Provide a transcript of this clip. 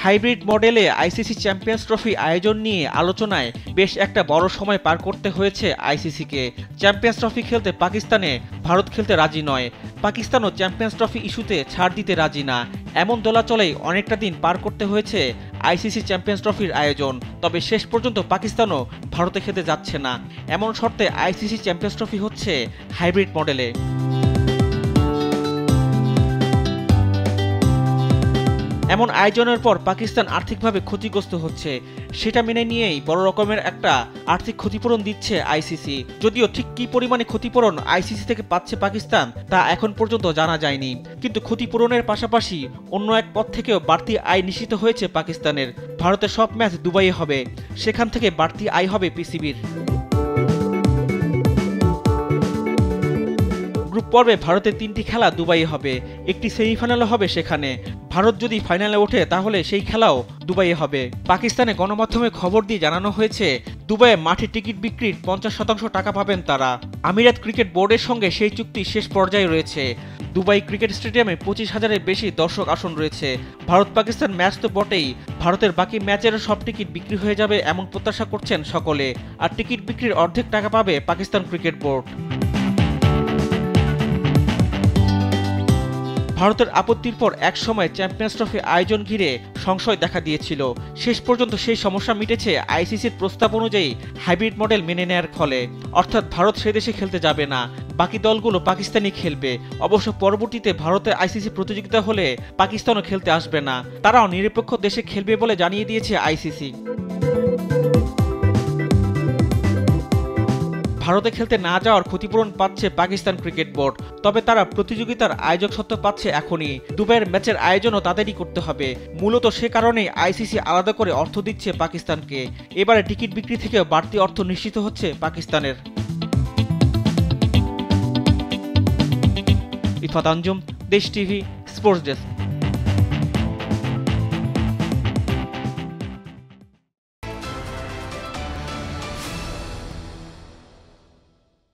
Hybrid মডেলে ICC champions trophy আয়োজন নিয়ে আলোচনায় বেশ একটা বড় সময় পার করতে হয়েছে আইসিসিকে। চ্যাম্পিয়ন্স ট্রফি খেলতে পাকিস্তানে ভারত খেলতে রাজি নয়, পাকিস্তানও চ্যাম্পিয়ন্স ট্রফি ইস্যুতে ছাড় দিতে রাজি না। এমন দোলাচলেই অনেকটা দিন পার করতে হয়েছে আইসিসি চ্যাম্পিয়ন্স ট্রফির আয়োজন। তবে শেষ পর্যন্ত পাকিস্তানও ভারতে খেলতে যাচ্ছে না। এমন শর্তে আইসিসি চ্যাম্পিয়ন্স ট্রফি হচ্ছে হাইব্রিড মডেলে। এমন আয়োজনের পর পাকিস্তান আর্থিকভাবে ক্ষতিগ্রস্ত হচ্ছে, সেটা মেনে নিয়েই বড় রকমের একটা আর্থিক ক্ষতিপূরণ দিচ্ছে আইসিসি। যদিও ঠিক কী পরিমাণে ক্ষতিপূরণ আইসিসি থেকে পাচ্ছে পাকিস্তান তা এখন পর্যন্ত জানা যায়নি, কিন্তু ক্ষতিপূরণের পাশাপাশি অন্য এক পথ থেকেও বাড়তি আয় নিশ্চিত হয়েছে পাকিস্তানের। ভারতের সব ম্যাচ দুবাইয়ে হবে, সেখান থেকে বাড়তি আয় হবে পিসিবির। গ্রুপ পর্বে ভারতের 3টি খেলা দুবাইয়ে হবে, একটি সেমিফাইনালও হবে সেখানে। ভারত যদি ফাইনালে ওঠে তাহলে সেই খেলাও দুবাইয়ে হবে। পাকিস্তানে গণমাধ্যমে খবর দিয়ে জানানো হয়েছে দুবাইয়ে মাঠে টিকিট বিক্রির 50% টাকা পাবেন তারা। আমিরাত ক্রিকেট বোর্ডের সঙ্গে সেই চুক্তি শেষ পর্যায়ে রয়েছে। দুবাই ক্রিকেট স্টেডিয়ামে 25,000-এর বেশি দর্শক আসন রয়েছে। ভারত পাকিস্তান ম্যাচ তো বটেই, ভারতের বাকি ম্যাচেরও সব টিকিট বিক্রি হয়ে যাবে এমন প্রত্যাশা করছেন সকলে। আর টিকিট বিক্রির অর্ধেক টাকা পাবে পাকিস্তান ক্রিকেট বোর্ড। ভারতের আপত্তির পর এক সময় চ্যাম্পিয়ন্স ট্রফি আয়োজন ঘিরে সংশয় দেখা দিয়েছিল। শেষ পর্যন্ত সেই সমস্যা মিটেছে আইসিসির প্রস্তাব অনুযায়ী হাইব্রিড মডেল মেনে নেয়ার ফলে। অর্থাৎ ভারত সে দেশে খেলতে যাবে না, বাকি দলগুলো পাকিস্তানি খেলবে। অবশ্য পরবর্তীতে ভারতে আইসিসি প্রতিযোগিতা হলে পাকিস্তানও খেলতে আসবে না, তারাও নিরপেক্ষ দেশে খেলবে বলে জানিয়ে দিয়েছে আইসিসি। ভারতে খেলতে না যাওয়ার ক্ষতিপূরণ পাচ্ছে পাকিস্তান ক্রিকেট বোর্ড, তবে তারা প্রতিযোগিতার আয়োজক সত্ত্ব পাচ্ছে এখনই। দুবাইয়ের ম্যাচের আয়োজনও তাদেরই করতে হবে। মূলত সে কারণেই আইসিসি আলাদা করে অর্থ দিচ্ছে পাকিস্তানকে। এবারে টিকিট বিক্রি থেকেও বাড়তি অর্থ নিশ্চিত হচ্ছে পাকিস্তানের। ইফাত আঞ্জুম, দেশ টিভি, স্পোর্টস ডেস্ক।